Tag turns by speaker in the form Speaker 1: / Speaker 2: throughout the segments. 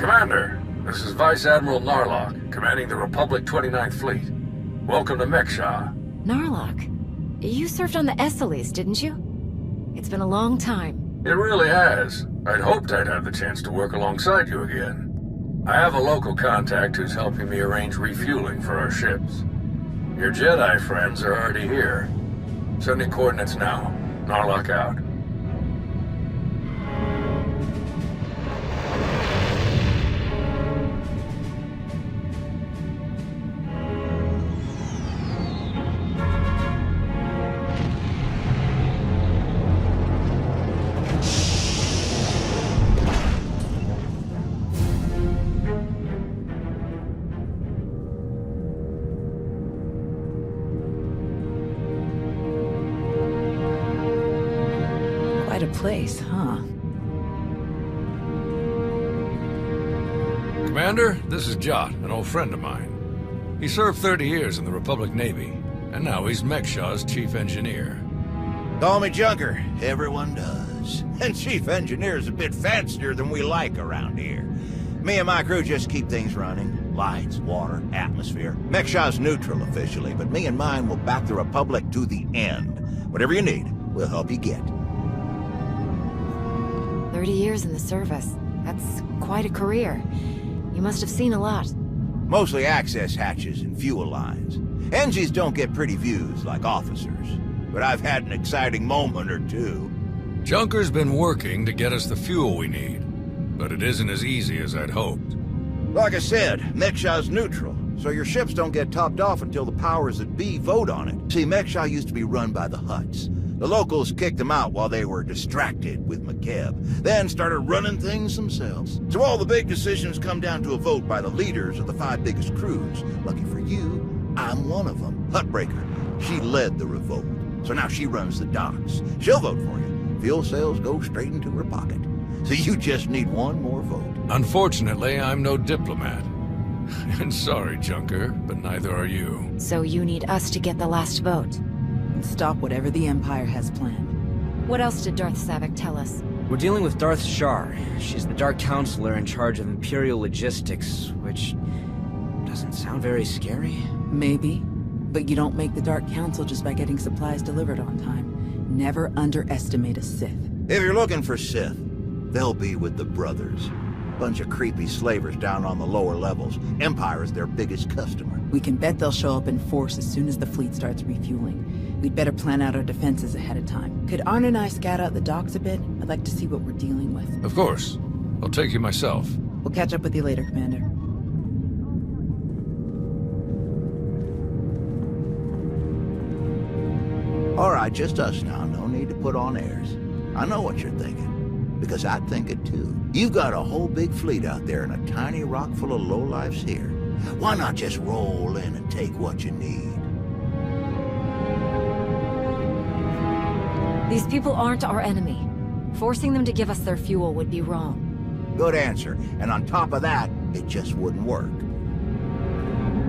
Speaker 1: Commander, this is Vice Admiral Narlock, commanding the Republic 29th Fleet. Welcome to Mekshah.
Speaker 2: Narlock, you served on the Esseles, didn't you? It's been a long time.
Speaker 1: It really has. I'd hoped I'd have the chance to work alongside you again. I have a local contact who's helping me arrange refueling for our ships. Your Jedi friends are already here. Sending coordinates now. Narlock out.
Speaker 2: Quite a place, huh?
Speaker 1: Commander, this is Jot, an old friend of mine. He served 30 years in the Republic Navy, and now he's Mekshah's chief engineer.
Speaker 3: Call me Junker. Everyone does. And chief engineer's a bit fancier than we like around here. Me and my crew just keep things running. Lights, water, atmosphere. Mekshah's neutral officially, but me and mine will back the Republic to the end. Whatever you need, we'll help you get.
Speaker 2: 30 years in the service. That's quite a career. You must have seen a lot.
Speaker 3: Mostly access hatches and fuel lines. NGs don't get pretty views like officers. But I've had an exciting moment or two.
Speaker 1: Junker's been working to get us the fuel we need, but it isn't as easy as I'd hoped.
Speaker 3: Like I said, Mekshah's neutral, so your ships don't get topped off until the powers that be vote on it. See, Mekshah used to be run by the Hutts. The locals kicked them out while they were distracted with McKeb, then started running things themselves. So all the big decisions come down to a vote by the leaders of the 5 biggest crews. Lucky for you, I'm one of them. Huttbreaker. She led the revolt, so now she runs the docks. She'll vote for you. Fuel sales go straight into her pocket. So you just need one more vote.
Speaker 1: Unfortunately, I'm no diplomat. And sorry, Junker, but neither are you.
Speaker 2: So you need us to get the last vote.
Speaker 4: And stop whatever the Empire has planned.
Speaker 2: What else did Darth Savik tell us?
Speaker 5: We're dealing with Darth Shar. She's the Dark Counselor in charge of Imperial logistics, which doesn't sound very scary.
Speaker 4: Maybe, but you don't make the Dark Council just by getting supplies delivered on time. Never underestimate a Sith.
Speaker 3: If you're looking for Sith, they'll be with the Brothers. Bunch of creepy slavers down on the lower levels. Empire is their biggest customer.
Speaker 4: We can bet they'll show up in force as soon as the fleet starts refueling. We'd better plan out our defenses ahead of time. Could Arn and I scout out the docks a bit? I'd like to see what we're dealing with.
Speaker 1: Of course. I'll take you myself.
Speaker 4: We'll catch up with you later, Commander.
Speaker 3: All right, just us now. No need to put on airs. I know what you're thinking, because I think it too. You've got a whole big fleet out there and a tiny rock full of lowlifes here. Why not just roll in and take what you need?
Speaker 2: These people aren't our enemy. Forcing them to give us their fuel would be wrong.
Speaker 3: Good answer. And on top of that, it just wouldn't work.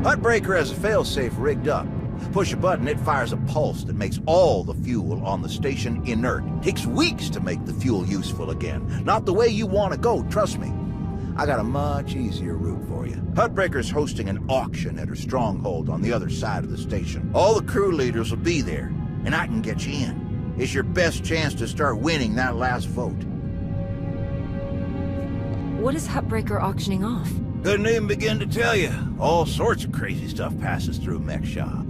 Speaker 3: Huttbreaker has a failsafe rigged up. Push a button, it fires a pulse that makes all the fuel on the station inert. Takes weeks to make the fuel useful again. Not the way you want to go, trust me. I got a much easier route for you. Huttbreaker's hosting an auction at her stronghold on the other side of the station. All the crew leaders will be there, and I can get you in. It's your best chance to start winning that last vote.
Speaker 2: What is Huttbreaker auctioning off?
Speaker 3: Couldn't even begin to tell you. All sorts of crazy stuff passes through Mekshah.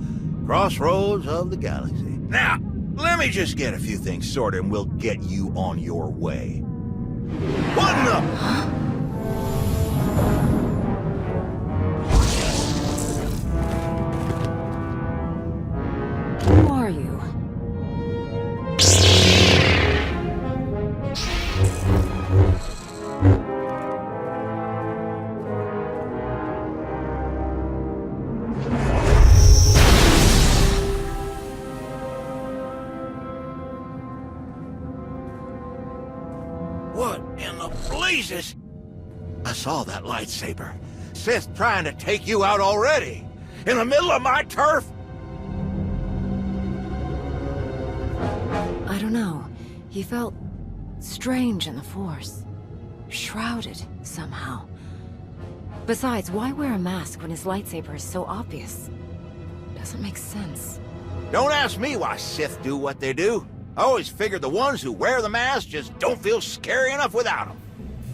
Speaker 3: Crossroads of the galaxy. Now, let me just get a few things sorted and we'll get you on your way. Button up!
Speaker 2: Who are you?
Speaker 3: What in the blazes? I saw that lightsaber. Sith trying to take you out already. In the middle of my turf?
Speaker 2: I don't know. He felt strange in the Force. Shrouded, somehow. Besides, why wear a mask when his lightsaber is so obvious? Doesn't make sense.
Speaker 3: Don't ask me why Sith do what they do. I always figured the ones who wear the mask just don't feel scary enough without them.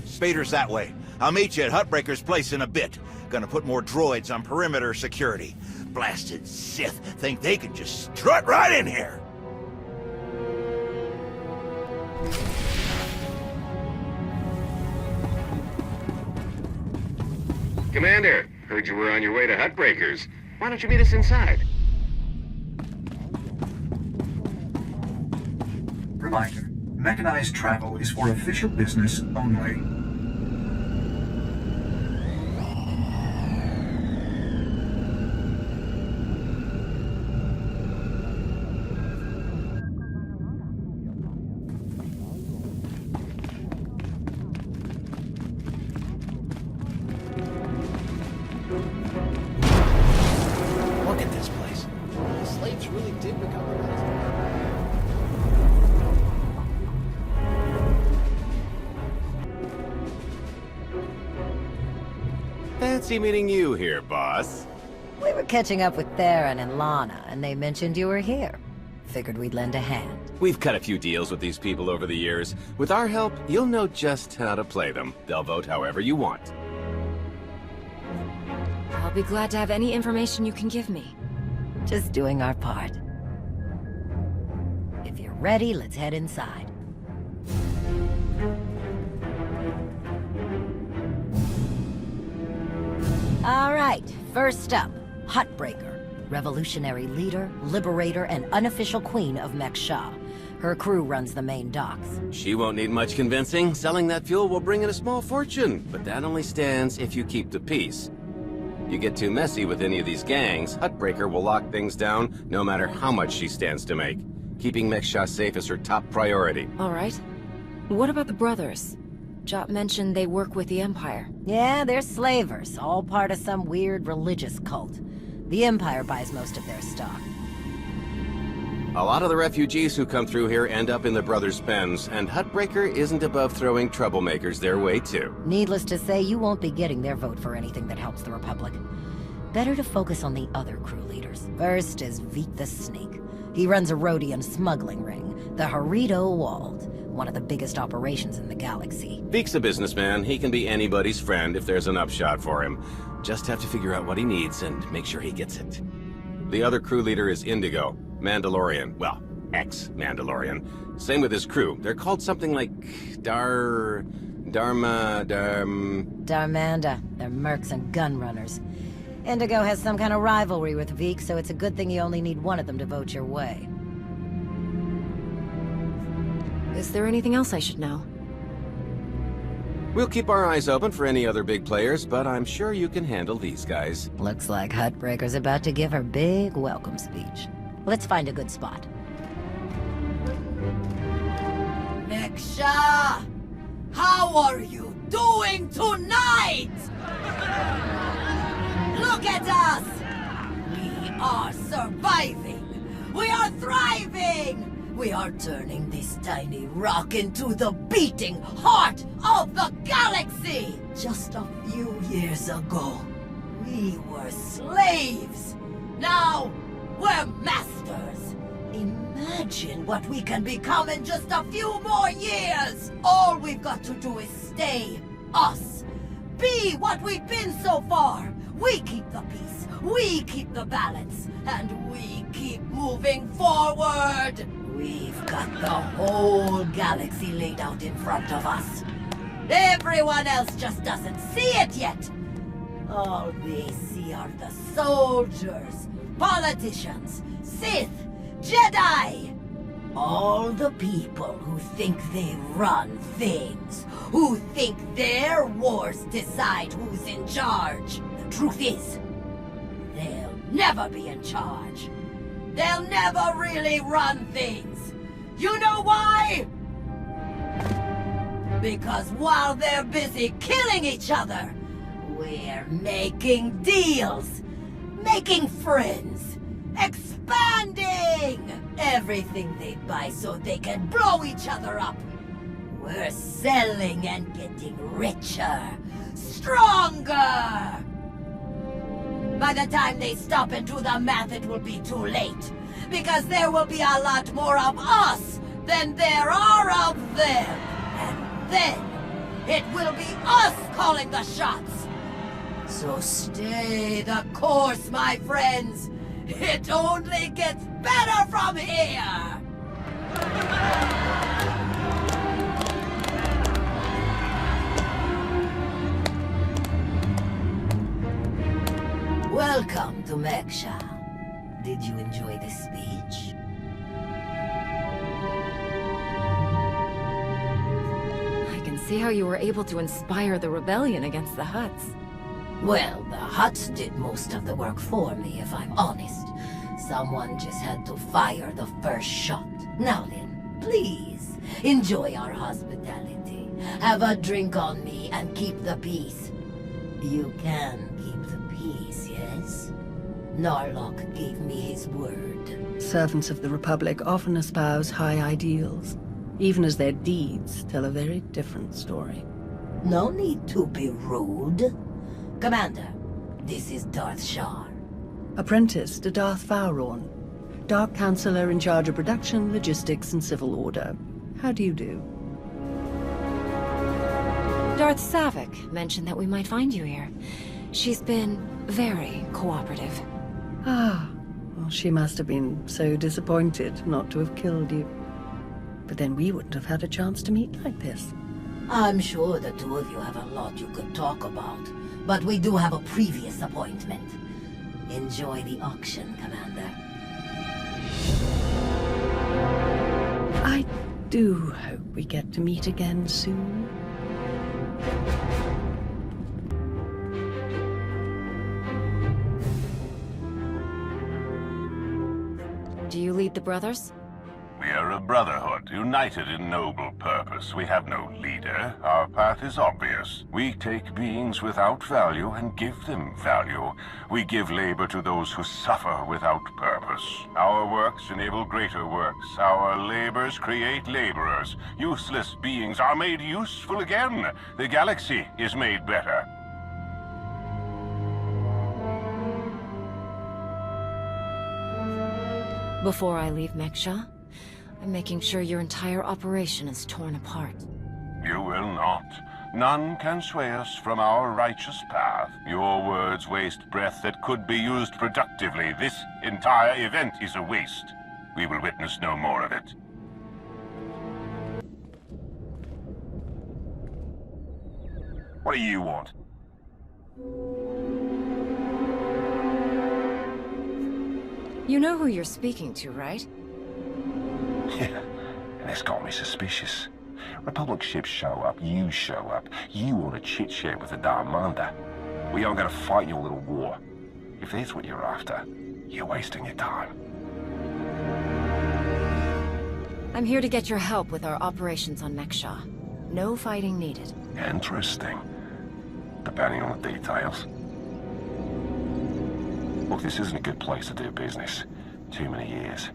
Speaker 3: Spader's that way. I'll meet you at Huttbreaker's place in a bit. Gonna put more droids on perimeter security. Blasted Sith think they can just strut right in here.
Speaker 6: Commander, heard you were on your way to Huttbreaker's. Why don't you meet us inside?
Speaker 7: Reminder, mechanized travel is for official business only.
Speaker 8: Look at this place. The slaves really did become organized.
Speaker 6: Fancy meeting you here, boss.
Speaker 9: We were catching up with Theron and Lana, and they mentioned you were here. Figured we'd lend a hand.
Speaker 6: We've cut a few deals with these people over the years. With our help, you'll know just how to play them. They'll vote however you want.
Speaker 2: I'll be glad to have any information you can give me.
Speaker 9: Just doing our part. If you're ready, let's head inside. All right, first up, Huttbreaker. Revolutionary leader, liberator, and unofficial queen of Mek-Sha. Her crew runs the main docks.
Speaker 6: She won't need much convincing. Selling that fuel will bring in a small fortune, but that only stands if you keep the peace. You get too messy with any of these gangs, Huttbreaker will lock things down no matter how much she stands to make. Keeping Mek-Sha safe is her top priority.
Speaker 2: All right. What about the brothers? Jot mentioned they work with the Empire.
Speaker 9: Yeah, they're slavers, all part of some weird religious cult. The Empire buys most of their stock.
Speaker 6: A lot of the refugees who come through here end up in the brothers' pens, and Huttbreaker isn't above throwing troublemakers their way too.
Speaker 9: Needless to say, you won't be getting their vote for anything that helps the Republic. Better to focus on the other crew leaders. First is Veek the Snake. He runs a Rhodian smuggling ring, the Harito Wald, one of the biggest operations in the galaxy.
Speaker 6: Veek's a businessman. He can be anybody's friend if there's an upshot for him. Just have to figure out what he needs and make sure he gets it. The other crew leader is Indigo, Mandalorian. Well, ex-Mandalorian. Same with his crew. They're called something like Darmanda.
Speaker 9: They're mercs and gun runners. Indigo has some kind of rivalry with Veek, so it's a good thing you only need one of them to vote your way.
Speaker 2: Is there anything else I should know?
Speaker 6: We'll keep our eyes open for any other big players, but I'm sure you can handle these guys.
Speaker 9: Looks like Huttbreaker's about to give her big welcome speech. Let's find a good spot. Mek-Sha! How are you doing tonight? Look at us! We are surviving! We are thriving! We are turning this tiny rock into the beating heart of the galaxy! Just a few years ago, we were slaves. Now, we're masters. Imagine what we can become in just a few more years. All we've got to do is stay us. Be what we've been so far. We keep the peace, we keep the balance, and we keep moving forward. We've got the whole galaxy laid out in front of us. Everyone else just doesn't see it yet. All they see are the soldiers, politicians, Sith, Jedi. All the people who think they run things, who think their wars decide who's in charge. The truth is, they'll never be in charge. They'll never really run things. You know why? Because while they're busy killing each other, we're making deals, making friends, expanding everything they buy so they can blow each other up. We're selling and getting richer, stronger! By the time they stop and do the math, it will be too late. Because there will be a lot more of us than there are of them. And then, it will be us calling the shots. So stay the course, my friends. It only gets better from here! Welcome to Meksha. Did you enjoy this speech?
Speaker 2: I can see how you were able to inspire the rebellion against the Hutts.
Speaker 9: Well, the Hutts did most of the work for me, if I'm honest. Someone just had to fire the first shot. Now then, please, enjoy our hospitality. Have a drink on me and keep the peace. You can keep the peace, yes? Narlock gave me his word.
Speaker 10: Servants of the Republic often espouse high ideals, even as their deeds tell a very different story.
Speaker 9: No need to be rude. Commander, this is Darth Shar.
Speaker 10: Apprentice to Darth Vowrawn, Dark Counselor in charge of production, logistics, and civil order. How do you do?
Speaker 2: Darth Savik mentioned that we might find you here. She's been very cooperative.
Speaker 10: Ah, well, she must have been so disappointed not to have killed you. But then we wouldn't have had a chance to meet like this.
Speaker 9: I'm sure the two of you have a lot you could talk about, but we do have a previous appointment. Enjoy the auction, Commander.
Speaker 10: I do hope we get to meet again soon.
Speaker 2: Do you lead the brothers?
Speaker 11: We are a brotherhood, united in noble purpose. We have no leader. Our path is obvious. We take beings without value and give them value. We give labor to those who suffer without purpose. Our works enable greater works. Our labors create laborers. Useless beings are made useful again. The galaxy is made better.
Speaker 2: Before I leave Meksha, I'm making sure your entire operation is torn apart.
Speaker 11: You will not. None can sway us from our righteous path. Your words waste breath that could be used productively. This entire event is a waste. We will witness no more of it. What do you want?
Speaker 2: You know who you're speaking to, right?
Speaker 11: Yeah, and that's got me suspicious. Republic ships show up, you show up. You want to chit-chat with the Darmander. We aren't going to fight your little war. If that's what you're after, you're wasting your time.
Speaker 2: I'm here to get your help with our operations on Meksha. No fighting needed.
Speaker 11: Interesting. Depending on the details. Look, this isn't a good place to do business. Too many years.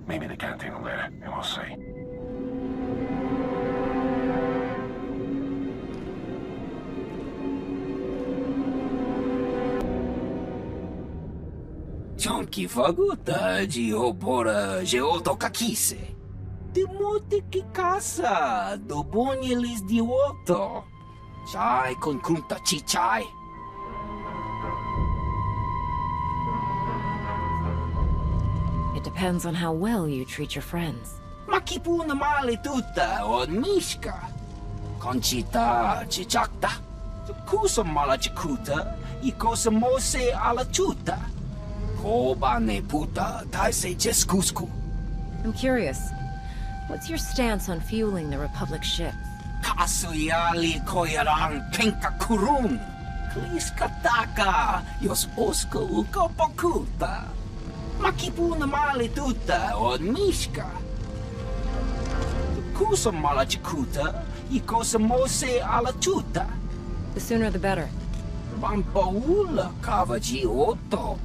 Speaker 11: Maybe the canteen later, and we'll see.
Speaker 12: Chonki faguta geopora geotokakise. Demote que casa do bonielis di woto. Chai con kunta chichai.
Speaker 2: It depends on how well you treat your friends.
Speaker 12: Makipuna male tuta od mishka. Conchita chichakta. Kusa mala chikuta. Ikosa mose ala chuta. Kobane puta taise jeskusku.
Speaker 2: I'm curious. What's your stance on fueling the Republic ships?
Speaker 12: Kasuyali koyarang kenka kurun. Kliskataka yos osko ukopakuta. Makipuna male tuta od mishka. Kusa mala chikuta. Ikosa mose ala chuta.
Speaker 2: The sooner the better.
Speaker 12: Vampaula kavaji otto.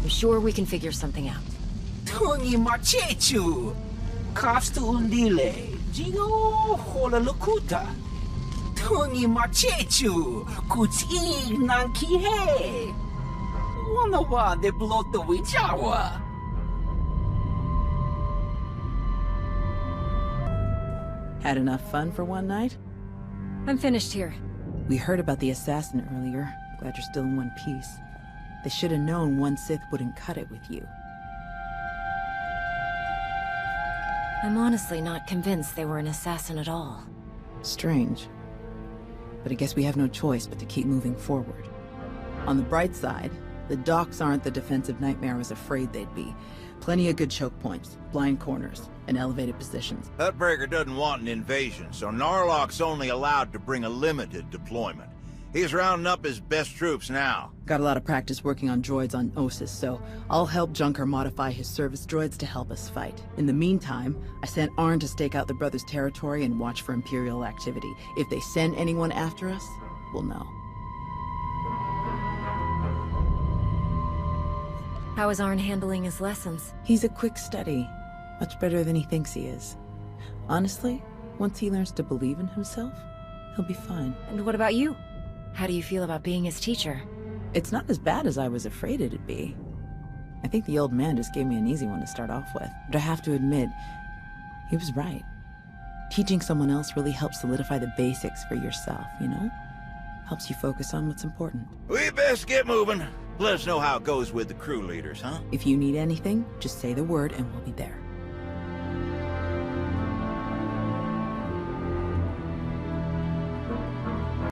Speaker 2: I'm sure we can figure something out.
Speaker 12: Tuni machechu. Kafstu undile. Gio Holalukuta. Tungi Machechu. Kutig Nankihe. Wanawa de Bloto Wijawa.
Speaker 4: Had enough fun for one night?
Speaker 2: I'm finished here.
Speaker 4: We heard about the assassin earlier. Glad you're still in one piece. They should have known one Sith wouldn't cut it with you.
Speaker 2: I'm honestly not convinced they were an assassin at all.
Speaker 4: Strange. But I guess we have no choice but to keep moving forward. On the bright side, the docks aren't the defensive nightmare I was afraid they'd be. Plenty of good choke points, blind corners, and elevated positions.
Speaker 3: Hutbreaker doesn't want an invasion, so Narlock's only allowed to bring a limited deployment. He's rounding up his best troops now.
Speaker 4: Got a lot of practice working on droids on Ossus, so I'll help Junker modify his service droids to help us fight. In the meantime, I sent Arn to stake out the Brothers' territory and watch for Imperial activity. If they send anyone after us, we'll know.
Speaker 2: How is Arn handling his lessons?
Speaker 4: He's a quick study. Much better than he thinks he is. Honestly, once he learns to believe in himself, he'll be fine.
Speaker 2: And what about you? How do you feel about being his teacher?
Speaker 4: It's not as bad as I was afraid it'd be. I think the old man just gave me an easy one to start off with. But I have to admit, he was right. Teaching someone else really helps solidify the basics for yourself, you know? Helps you focus on what's important.
Speaker 3: We best get moving. Let us know how it goes with the crew leaders, huh?
Speaker 4: If you need anything, just say the word and we'll be there.